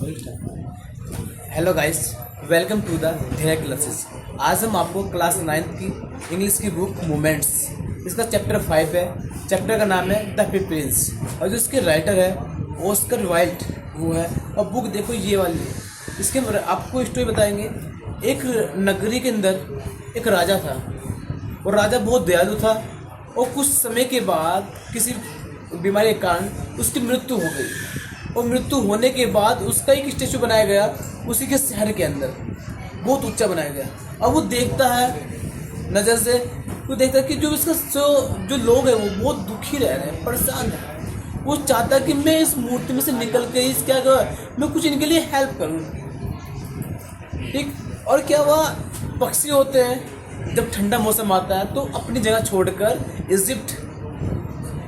Hello guys, welcome to the Dhairya classes. आज हम आपको क्लास 9th की इंग्लिश की बुक मोमेंट्स, इसका चैप्टर 5 है। चैप्टर का नाम है द प्रिंस और जो इसके राइटर है ऑस्कर वाइल्ड वो है। और बुक देखो ये वाली है। इसके आपको स्टोरी बताएंगे। एक नगरी के अंदर एक राजा था और राजा बहुत दयालु था और कुछ समय के बाद किसी बीमारी के कारण उसकी मृत्यु हो गई और मृत्यु होने के बाद उसका एक स्टेचू बनाया गया उसी के शहर के अंदर, बहुत ऊंचा बनाया गया। अब वो देखता है नज़र से, वो देखता है कि जो इसका जो लोग हैं वो बहुत दुखी रह रहे हैं, परेशान है। वो चाहता है कि मैं इस मूर्ति में से निकल के इस क्या करूँ, मैं कुछ इनके लिए हेल्प करूँ। ठीक। और क्या हुआ, पक्षी होते हैं जब ठंडा मौसम आता है तो अपनी जगह छोड़कर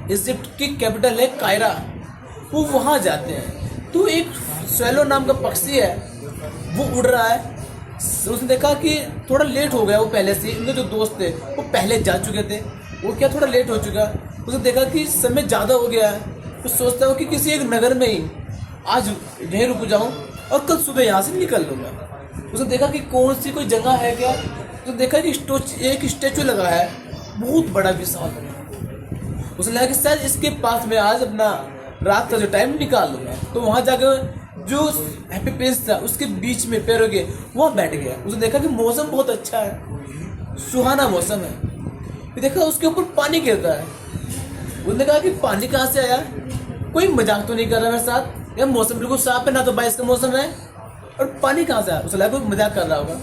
इजिप्ट की कैपिटल है कायरा, वो वहाँ जाते हैं। तो एक स्वेलो नाम का पक्षी है, वो उड़ रहा है। उसने देखा कि थोड़ा लेट हो गया, वो पहले से उनके जो दोस्त थे वो पहले जा चुके थे, वो क्या थोड़ा लेट हो चुका। उसने देखा कि समय ज़्यादा हो गया है, तो सोचता हूँ कि किसी एक नगर में ही आज यहीं रुक जाऊँ और कल सुबह यहाँ से निकल लूँगा। उसने देखा कि कौन सी कोई जगह है क्या, तो देखा कि एक स्टेचू लगा है बहुत बड़ा विशाल। उसने लगा कि शायद इसके पास में आज अपना रात का जो टाइम निकाल लूँगा। तो वहाँ जाकर जो हैप्पी प्लेस था उसके बीच में पैरों के वहाँ बैठ गया। उसने देखा कि मौसम बहुत अच्छा है, सुहाना मौसम है। फिर देखा उसके ऊपर पानी गिरता है। उसने कहा कि पानी कहाँ से आया, कोई मजाक तो नहीं कर रहा मेरे साथ, यार मौसम बिल्कुल साफ है, ना तो बारिश का मौसम है और पानी कहाँ से आया। उसे लगा कोई मजाक कर रहा होगा।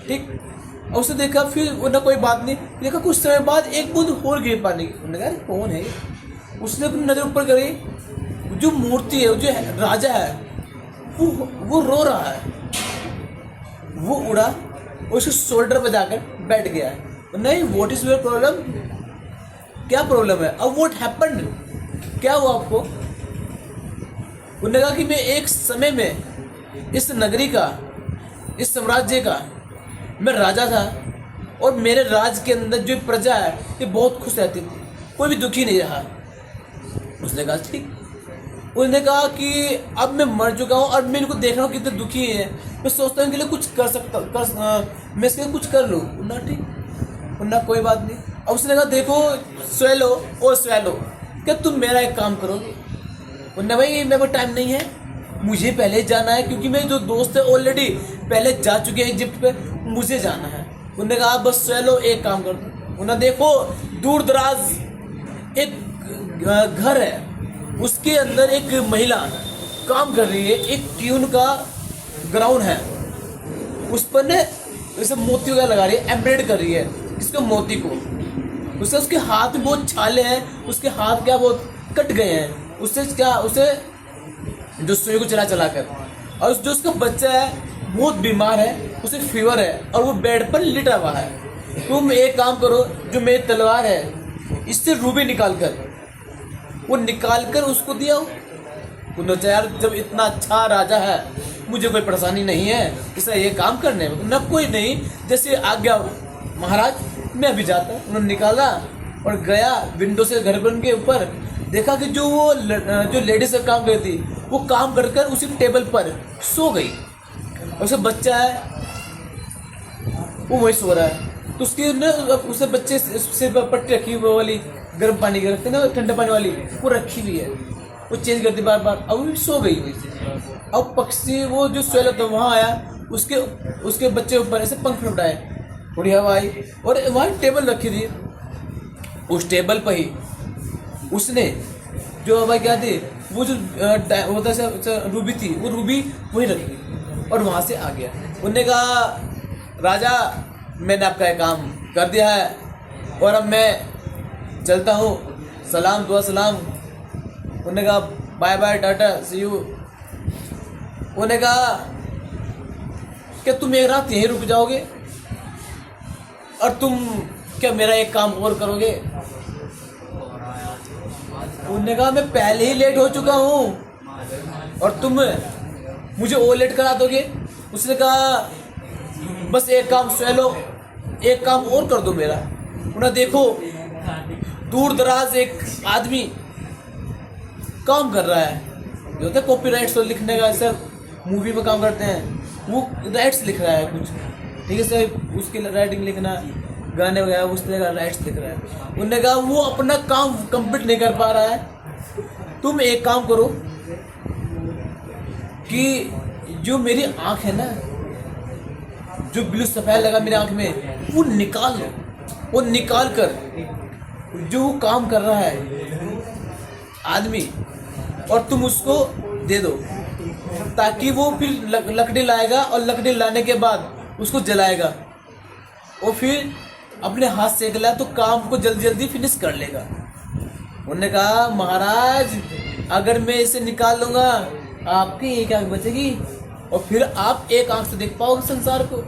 ठीक। और उसने देखा फिर वो ना कोई बात नहीं, देखा कुछ समय बाद एक बूंद और गिरी पानी की। उसने कहा कौन है। उसने अपनी नजर ऊपर करी, जो मूर्ति है, जो राजा है वो रो रहा है। वो उड़ा और उसके शोल्डर पर जाकर बैठ गया है। नहीं, व्हाट इज योर प्रॉब्लम, क्या प्रॉब्लम है। अब व्हाट हैपेंड, क्या हुआ आपको। उन्होंने कहा कि मैं एक समय में इस नगरी का, इस साम्राज्य का मैं राजा था और मेरे राज के अंदर जो प्रजा है ये बहुत खुश रहती थी, कोई भी दुखी नहीं रहा। उसने कहा ठीक। उसने कहा कि अब मैं मर चुका हूँ और मैं इनको देख रहा हूँ कितने दुखी हैं, मैं सोचता हूँ इनके लिए कुछ कर सकता मैं इसके लिए कुछ कर लूँ ना। ठीक ना, कोई बात नहीं। अब उसने कहा देखो स्वेलो, ओ स्वेलो, क्या तुम मेरा एक काम करोगे। उन्होंने भाई मेरे को टाइम नहीं है, मुझे पहले जाना है क्योंकि मेरे जो दोस्त है ऑलरेडी पहले जा चुके हैं इजिप्ट पे, मुझे जाना है। उन्होंने कहा बस स्वेलो एक काम कर दो। उन्होंने देखो दूर दराज एक घर है, उसके अंदर एक महिला काम कर रही है, एक ट्यून का ग्राउंड है, उस पर ने जैसे मोती वगैरह लगा रही है, एम्ब्रॉयड कर रही है इसको मोती को। उसके हाथ में बहुत छाले हैं, उसके हाथ क्या बहुत कट गए हैं, उससे क्या उसे जो सुई को चला कर। और जो उसका बच्चा है बहुत बीमार है, उसे फीवर है और वो बेड पर लिटा हुआ है। तुम एक काम करो, जो मेरी तलवार है इससे रूबी निकाल कर उसको दिया। उन्होंने यार जब इतना अच्छा राजा है, मुझे कोई परेशानी नहीं है इसे ये काम करने में, न कोई नहीं, जैसे आज्ञा महाराज, मैं अभी जाता हूँ। उन्होंने निकाला और गया विंडो से घर बन के ऊपर, देखा कि जो लेडीज का काम करती थी वो काम कर कर उसी टेबल पर सो गई। और उसका बच्चा है वो वही सो रहा है। तो उसके बच्चे सिर पर पट्टी रखी हुई वाली, गर्म पानी की रखते ना, ठंडे पानी वाली, वो रखी हुई है, वो चेंज करती बार बार। अब वो सो गई हुई। अब पक्षी वो जो स्वेलो था वहाँ आया, उसके बच्चे ऊपर ऐसे पंख उठाए, थोड़ी हवा आई और वहाँ टेबल रखी थी। उस टेबल पर ही उसने जो हवा क्या थी, वो जो होता रूबी थी, वो रूबी वही रखी और वहाँ से आ गया। उन्होंने कहा राजा मैंने आपका एक काम कर दिया है और अब मैं चलता हूँ, सलाम दुआ सलाम। उन्होंने कहा bye bye tata see you. उन्होंने कहा क्या तुम एक रात यहीं रुक जाओगे और तुम क्या मेरा एक काम और करोगे। उन्होंने कहा मैं पहले ही लेट हो चुका हूँ और तुम मुझे और लेट करा दोगे। उसने कहा बस एक काम स्वेलो, एक काम और कर दो मेरा। उन्हें देखो दूर दराज एक आदमी काम कर रहा है, जो होता है कॉपीराइट लिखने का, ऐसा मूवी में काम करते हैं, वो राइट्स लिख रहा है कुछ, ठीक है सर, उसकी राइटिंग लिखना, गाने वगैरह उस तरह का राइट्स लिख रहा है। उन्होंने कहा वो अपना काम कंप्लीट नहीं कर पा रहा है, तुम एक काम करो कि जो मेरी आँख है ना, जो ब्लू सफ़ेद लगा मेरी आँख में, वो निकाल लो, वो निकाल कर जो वो काम कर रहा है आदमी, और तुम उसको दे दो, ताकि वो फिर लकड़ी लाएगा और लकड़ी लाने के बाद उसको जलाएगा और फिर अपने हाथ सेक ला तो काम को जल्दी जल्दी फिनिश कर लेगा। उन्होंने कहा महाराज अगर मैं इसे निकाल लूँगा आपकी एक आँख बचेगी और फिर आप एक आँख से देख पाओगे संसार को।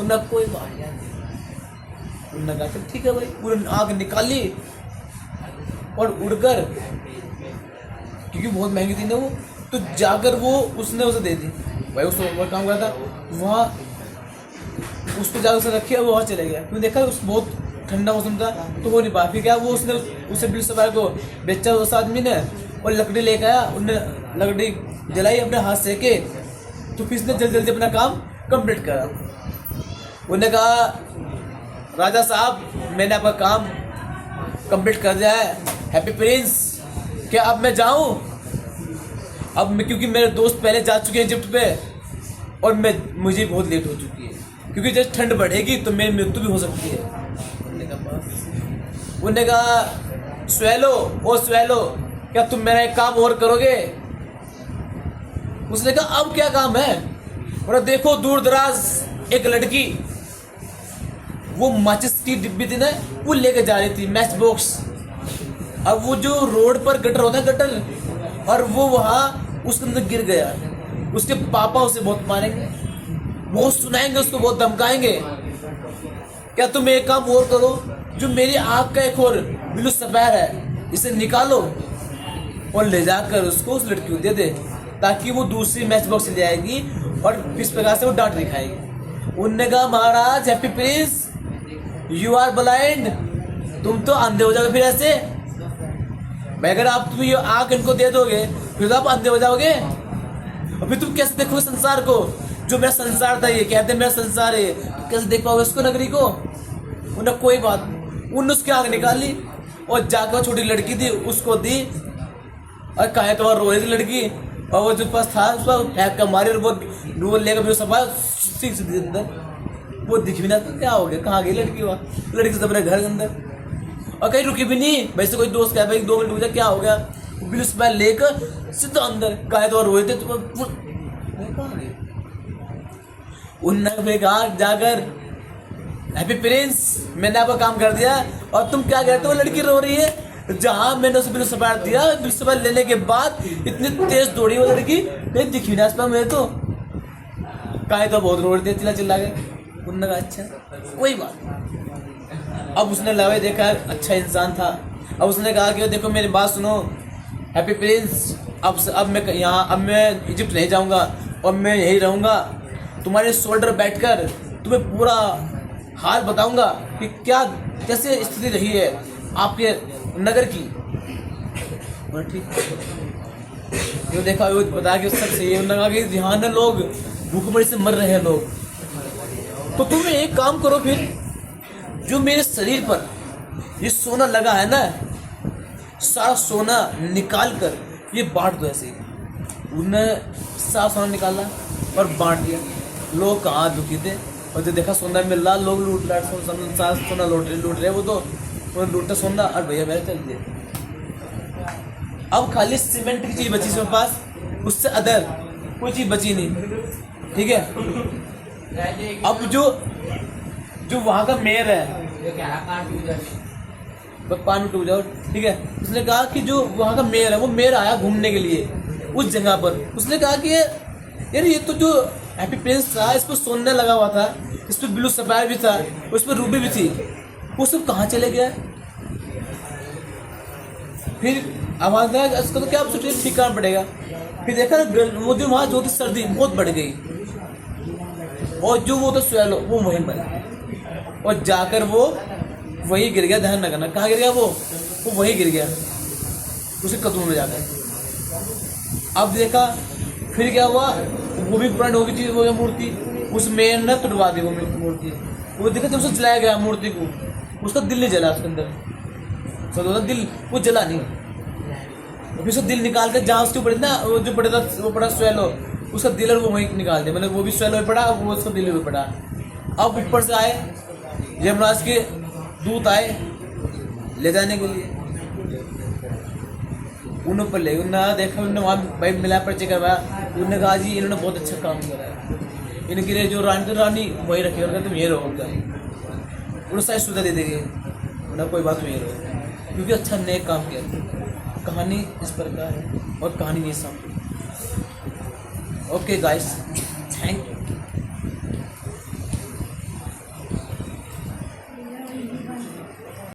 उन्हें कोई बात नहीं, उन्होंने कहा ठीक है भाई, पूरी आँख निकाली और उड़कर, क्योंकि बहुत महंगी थी ना वो, तो जाकर वो उसने उसे दे दी। भाई उसको और काम करा था वहाँ, उसको जाकर उसे रखी और वो वहाँ चले गया, क्योंकि देखा उस बहुत ठंडा मौसम था तो वो नहीं पा, फिर क्या वो उसने उसे ब्लू सफ़ेद को बेचा उस आदमी ने और लकड़ी लेकर आया, उनने लकड़ी जलाई अपने हाथ से के, तो फिर इसने जल्दी जल्दी अपना काम कंप्लीट करा। उन्होंने कहा राजा साहब मैंने आपका काम कंप्लीट कर दिया है, हैप्पी प्रिंस, क्या अब मैं जाऊं? अब मैं, क्योंकि मेरे दोस्त पहले जा चुके हैं इजिप्ट पे और मुझे बहुत लेट हो चुकी है, क्योंकि जब ठंड बढ़ेगी तो मेरी मृत्यु भी हो सकती है। उन्होंने कहा स्वेलो, ओ स्वेलो, क्या तुम मेरा एक काम और करोगे? उसने कहा अब क्या काम है? और देखो दूर दराज एक लड़की, वो माचिस की डिब्बी थी ना, वो लेके जा रही थी, मैच बॉक्स। अब वो जो रोड पर गटर होता है, गटर, और वो वहाँ उसके अंदर गिर गया। उसके पापा उसे बहुत मारेंगे, बहुत सुनाएंगे, उसको बहुत धमकाएंगे। क्या तुम एक काम और करो, जो मेरी आँख का एक और ब्लू सफ़ेद है इसे निकालो और ले जाकर उसको उस लड़की को दे दे, ताकि वो दूसरी मैच बॉक्स ले आएगी और इस प्रकार से वो डांट नहीं खाएगी। उनने कहा महाराज happy prince you are blind, तुम तो अंधे हो जाओगे फिर ऐसे। मैं अगर आप तुम ये आँख इनको दे दोगे फिर तो आप अंधे हो जाओगे, और फिर तुम कैसे देखोगे संसार को? जो मेरा संसार था, ये कहते मेरा संसार है, तो कैसे देख पाओगे उसको, नगरी को? उन्हें कोई बात, उन्होंने उसकी आँख निकाली और जाकर छोटी लड़की थी उसको दी, और कहे तो रो रही थी लड़की, और वो जो पास था उसको फेंक कर मारी, और वो लेकर भी सफा सीख अंदर, वो दिख भी ना, तो क्या हो गया, कहाँ गई लड़की? वहाँ लड़की से अपने घर के अंदर, और कहीं रुकी भी नहीं। वैसे कोई दोस्त कहा भाई 2 मिनट रुक जा, क्या हो गया? बिल स्मेल लेकर सीधा अंदर, कहे तो रोए थे तो उन्होंने कहा जाकर हैप्पी प्रिंस मैंने आपका काम कर दिया, और तुम क्या कहते हो? लड़की रो रही है। जहाँ मैंने उसे बिल सफार दिया, बिल सफार लेने के बाद इतनी तेज दौड़ी वो लड़की, कहीं दिखी ना आसपास मेरे तो, कहे तो बहुत रो रही थी, चिल्ला गए। उन्होंने कहा अच्छा कोई बात। अब उसने लावे देखा अच्छा इंसान था, अब उसने कहा कि देखो मेरी बात सुनो हैप्पी प्रिंस, अब मैं यहाँ, अब मैं इजिप्ट नहीं जाऊँगा और मैं यहीं रहूँगा, तुम्हारे शोल्डर बैठकर तुम्हें पूरा हाल बताऊँगा कि क्या कैसे स्थिति रही है आपके नगर की। ठीक जो देखा वो बता के सब सही है। उन्होंने कहा कि ध्यान है, लोग भूखमरी से मर रहे हैं लोग, तो तुम एक काम करो फिर, जो मेरे शरीर पर ये सोना लगा है ना, सारा सोना निकाल कर ये बांट दो ऐसे ही। उन्होंने सारा सोना निकाला और बांट दिया। लोग कहाँ दुखी थे, और जो देखा सोना मिल रहा, लोग लूट लाट सारा सोना लूट रहे, वो तो लूटा सोना, और भैया मेरे चल दिए। अब खाली सीमेंट की चीज़ बची मेरे पास, उससे अदर कोई चीज़ बची नहीं। ठीक है, अब जो वहाँ का मेयर है, पानी टूट जाओ, ठीक है, उसने कहा कि जो वहाँ का मेयर है, वो मेयर आया घूमने के लिए उस जगह पर। उसने कहा कि यार ये तो जो हैप्पी प्रिंस था, इस पर सोना लगा हुआ था, इस पर ब्लू सफायर भी था, उस पर रूबी भी थी, वो सब कहाँ चले गया? फिर आवाज़ आया इसका तो क्या आप सोचिए ठीक करना पड़ेगा। फिर देखा वो जो वहाँ जो थी सर्दी बहुत बढ़ गई, और जो वो तो स्वेलो वो वहीं मर, और जाकर वो वहीं गिर गया। ध्यान न करना कहाँ गिर गया, वो वहीं गिर गया उसे कदमों में जाकर। अब देखा फिर क्या हुआ, वो भी पुरानी होगी चीज, वो मूर्ति उसमें न तुड़वा दी वो मूर्ति। वो देखा जब उसे जलाया गया मूर्ति को, उसका दिल नहीं जला उसके अंदर, तो दिल वो जला नहीं। फिर उसका दिल निकाल कर जहाँ उसके ऊपर ना वो जो पड़े था वो पड़ा स्वेलो, उसका दिल और वो वहीं निकाल दिया, मतलब वो भी स्वेलो में पड़ा, वो उसका दिल भी पड़ा। अब ऊपर से आए यमराज के दूत आए ले जाने के लिए, उन ऊपर ले उन्होंने देखा, उन्होंने वहाँ भाई मिला परिचय करवाया, उन्होंने कहा जी इन्होंने बहुत अच्छा काम करा है, इनके लिए जो रानी वही रखे, और तुम ये रहो क्या, उन्होंने सारी सुविधा दे देंगे, उन्होंने कोई बात नहीं रहो, क्योंकि अच्छा नेक काम किया। कहानी इस प्रकार है और कहानी ये सब। Okay guys, thank you.